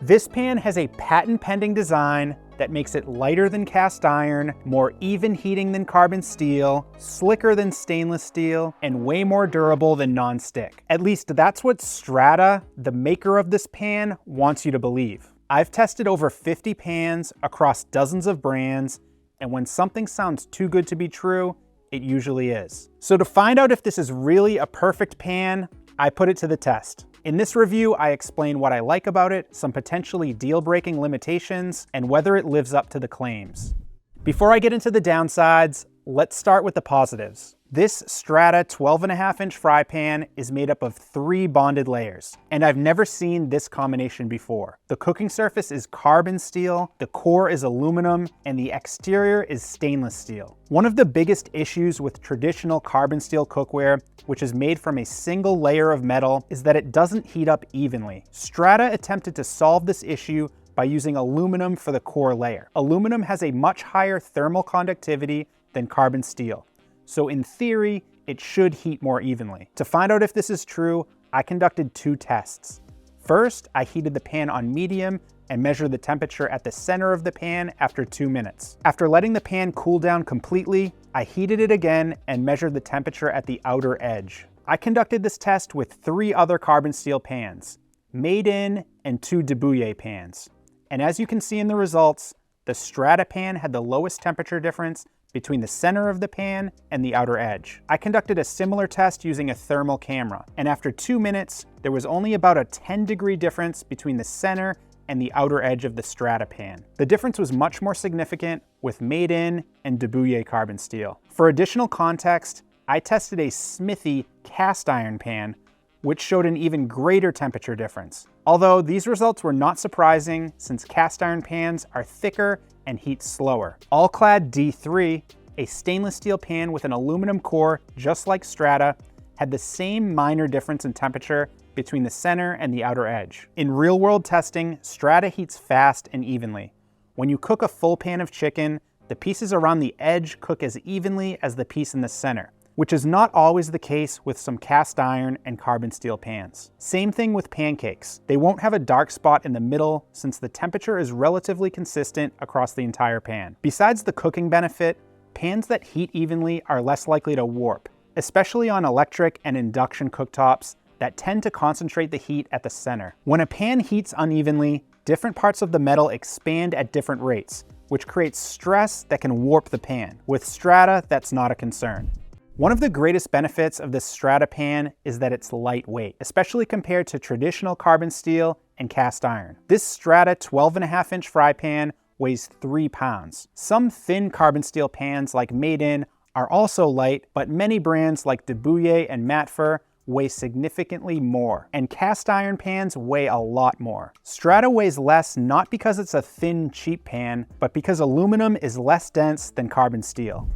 This pan has a patent-pending design that makes it lighter than cast iron, more even heating than carbon steel, slicker than stainless steel, and way more durable than non-stick. At least that's what Strata, the maker of this pan, wants you to believe. I've tested over 50 pans across dozens of brands, and when something sounds too good to be true, it usually is. So to find out if this is really a perfect pan, I put it to the test. In this review, I explain what I like about it, some potentially deal-breaking limitations, and whether it lives up to the claims. Before I get into the downsides, let's start with the positives. This Strata 12.5-inch fry pan is made up of 3 bonded layers, and I've never seen this combination before. The cooking surface is carbon steel, the core is aluminum, and the exterior is stainless steel. One of the biggest issues with traditional carbon steel cookware, which is made from a single layer of metal, is that it doesn't heat up evenly. Strata attempted to solve this issue by using aluminum for the core layer. Aluminum has a much higher thermal conductivity than carbon steel, so in theory, it should heat more evenly. To find out if this is true, I conducted 2 tests. First, I heated the pan on medium and measured the temperature at the center of the pan after 2 minutes. After letting the pan cool down completely, I heated it again and measured the temperature at the outer edge. I conducted this test with 3 other carbon steel pans, Made In and 2 Debouille pans. And as you can see in the results, the Strata pan had the lowest temperature difference between the center of the pan and the outer edge. I conducted a similar test using a thermal camera, and after 2 minutes, there was only about a 10-degree difference between the center and the outer edge of the Strata pan. The difference was much more significant with Made In and Debouille carbon steel. For additional context, I tested a Smithy cast iron pan, which showed an even greater temperature difference. Although these results were not surprising since cast iron pans are thicker and heat slower. All-Clad D3, a stainless steel pan with an aluminum core just like Strata, had the same minor difference in temperature between the center and the outer edge. In real-world testing, Strata heats fast and evenly. When you cook a full pan of chicken, the pieces around the edge cook as evenly as the piece in the center, which is not always the case with some cast iron and carbon steel pans. Same thing with pancakes. They won't have a dark spot in the middle since the temperature is relatively consistent across the entire pan. Besides the cooking benefit, pans that heat evenly are less likely to warp, especially on electric and induction cooktops that tend to concentrate the heat at the center. When a pan heats unevenly, different parts of the metal expand at different rates, which creates stress that can warp the pan. With Strata, that's not a concern. One of the greatest benefits of this Strata pan is that it's lightweight, especially compared to traditional carbon steel and cast iron. This Strata 12.5-inch fry pan weighs 3 pounds. Some thin carbon steel pans like Made In are also light, but many brands like Debouille and Matfer weigh significantly more, and cast iron pans weigh a lot more. Strata weighs less not because it's a thin, cheap pan, but because aluminum is less dense than carbon steel.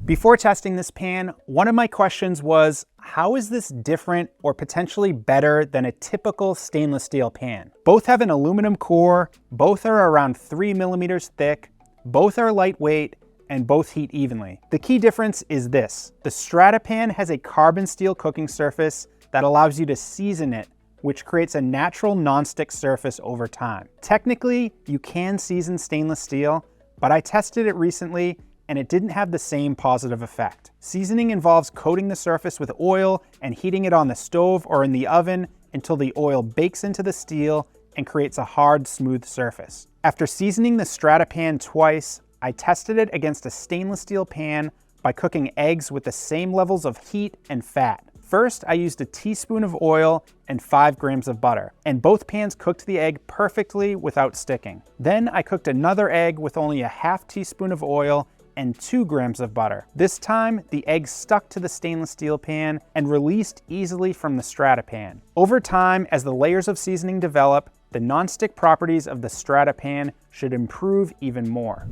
Before testing this pan, one of my questions was, how is this different or potentially better than a typical stainless steel pan? Both have an aluminum core, both are around 3 millimeters thick, both are lightweight, and both heat evenly. The key difference is this: the Strata pan has a carbon steel cooking surface that allows you to season it, which creates a natural non-stick surface over time. Technically, you can season stainless steel, but I tested it recently and it didn't have the same positive effect. Seasoning involves coating the surface with oil and heating it on the stove or in the oven until the oil bakes into the steel and creates a hard, smooth surface. After seasoning the Strata pan twice, I tested it against a stainless steel pan by cooking eggs with the same levels of heat and fat. First, I used a teaspoon of oil and 5 grams of butter, and both pans cooked the egg perfectly without sticking. Then I cooked another egg with only a half teaspoon of oil and 2 grams of butter. This time, the egg stuck to the stainless steel pan and released easily from the Strata pan. Over time, as the layers of seasoning develop, the non-stick properties of the Strata pan should improve even more.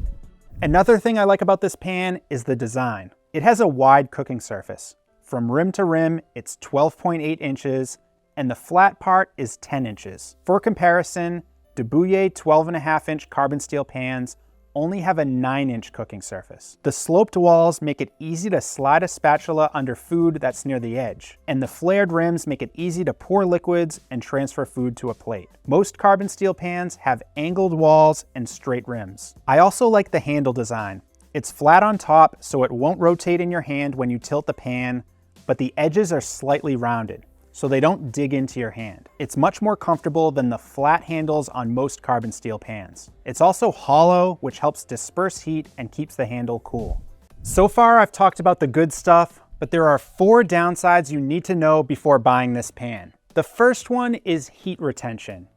Another thing I like about this pan is the design. It has a wide cooking surface. From rim to rim, it's 12.8 inches, and the flat part is 10 inches. For comparison, Debouille 12.5-inch carbon steel pans only have a 9-inch cooking surface. The sloped walls make it easy to slide a spatula under food that's near the edge, and the flared rims make it easy to pour liquids and transfer food to a plate. Most carbon steel pans have angled walls and straight rims. I also like the handle design. It's flat on top, so it won't rotate in your hand when you tilt the pan, but the edges are slightly rounded, so they don't dig into your hand. It's much more comfortable than the flat handles on most carbon steel pans. It's also hollow, which helps disperse heat and keeps the handle cool. So far, I've talked about the good stuff, but there are 4 downsides you need to know before buying this pan. The first one is heat retention.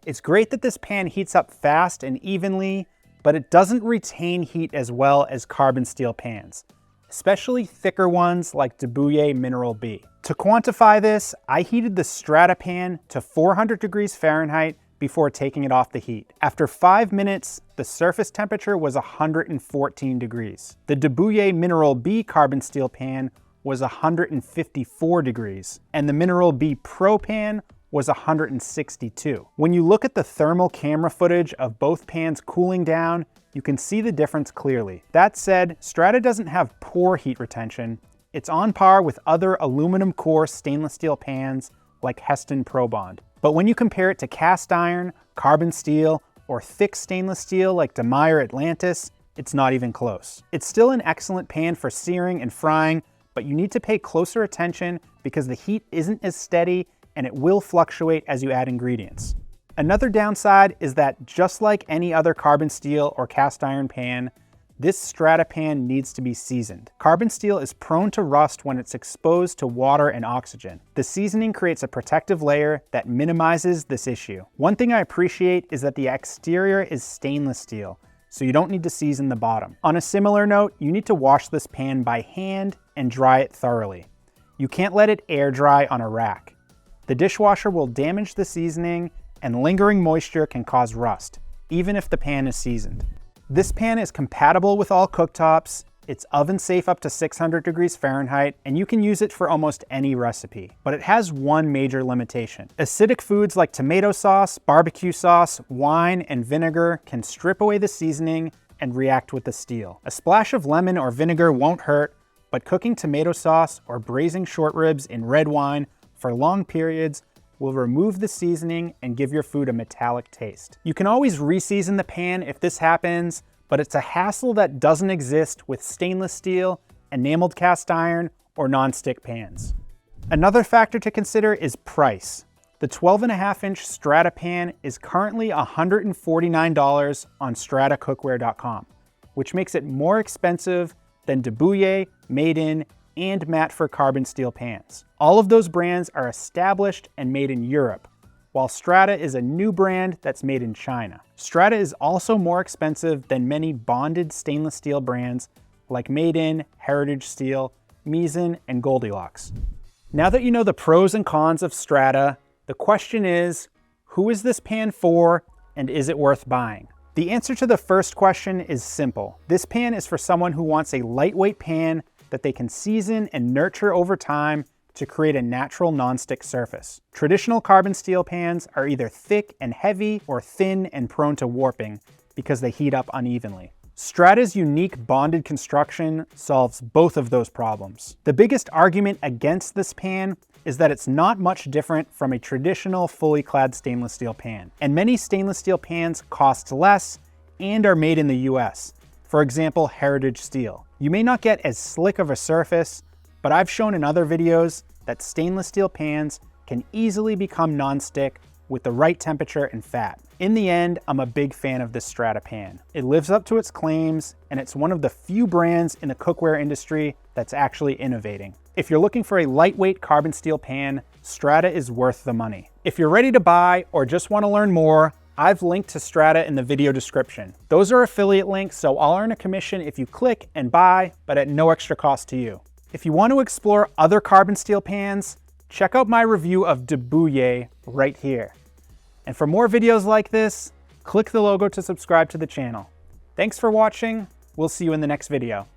It's great that this pan heats up fast and evenly, but it doesn't retain heat as well as carbon steel pans, especially thicker ones like Debouille Mineral B. To quantify this, I heated the Strata pan to 400 degrees Fahrenheit before taking it off the heat. After 5 minutes, the surface temperature was 114 degrees. The Debouille Mineral B carbon steel pan was 154 degrees, and the Mineral B Pro pan was 162. When you look at the thermal camera footage of both pans cooling down, you can see the difference clearly. That said, Strata doesn't have poor heat retention. It's on par with other aluminum core stainless steel pans like Heston ProBond. But when you compare it to cast iron, carbon steel, or thick stainless steel like DeMeyer Atlantis, it's not even close. It's still an excellent pan for searing and frying, but you need to pay closer attention because the heat isn't as steady and it will fluctuate as you add ingredients. Another downside is that just like any other carbon steel or cast iron pan, this Strata pan needs to be seasoned. Carbon steel is prone to rust when it's exposed to water and oxygen. The seasoning creates a protective layer that minimizes this issue. One thing I appreciate is that the exterior is stainless steel, so you don't need to season the bottom. On a similar note, you need to wash this pan by hand and dry it thoroughly. You can't let it air dry on a rack. The dishwasher will damage the seasoning, and lingering moisture can cause rust, even if the pan is seasoned. This pan is compatible with all cooktops, it's oven safe up to 600 degrees Fahrenheit, and you can use it for almost any recipe. But it has one major limitation. Acidic foods like tomato sauce, barbecue sauce, wine, and vinegar can strip away the seasoning and react with the steel. A splash of lemon or vinegar won't hurt, but cooking tomato sauce or braising short ribs in red wine for long periods will remove the seasoning and give your food a metallic taste. You can always re-season the pan if this happens, but it's a hassle that doesn't exist with stainless steel, enameled cast iron, or non-stick pans. Another factor to consider is price. The 12.5-inch Strata pan is currently $149 on StrataCookware.com, which makes it more expensive than Debouille, Made In, and Matford carbon steel pans. All of those brands are established and made in Europe, while Strata is a new brand that's made in China. Strata is also more expensive than many bonded stainless steel brands like Made In, Heritage Steel, Misen, and Goldilocks. Now that you know the pros and cons of Strata, the question is, who is this pan for and is it worth buying? The answer to the first question is simple. This pan is for someone who wants a lightweight pan that they can season and nurture over time to create a natural nonstick surface. Traditional carbon steel pans are either thick and heavy or thin and prone to warping because they heat up unevenly. Strata's unique bonded construction solves both of those problems. The biggest argument against this pan is that it's not much different from a traditional fully clad stainless steel pan. And many stainless steel pans cost less and are made in the US. For example, Heritage Steel. You may not get as slick of a surface, but I've shown in other videos that stainless steel pans can easily become non-stick with the right temperature and fat. In the end, I'm a big fan of this Strata pan. It lives up to its claims, and it's one of the few brands in the cookware industry that's actually innovating. If you're looking for a lightweight carbon steel pan, Strata is worth the money. If you're ready to buy or just want to learn more, I've linked to Strata in the video description. Those are affiliate links, so I'll earn a commission if you click and buy, but at no extra cost to you. If you want to explore other carbon steel pans, check out my review of Debouille right here. And for more videos like this, click the logo to subscribe to the channel. Thanks for watching. We'll see you in the next video.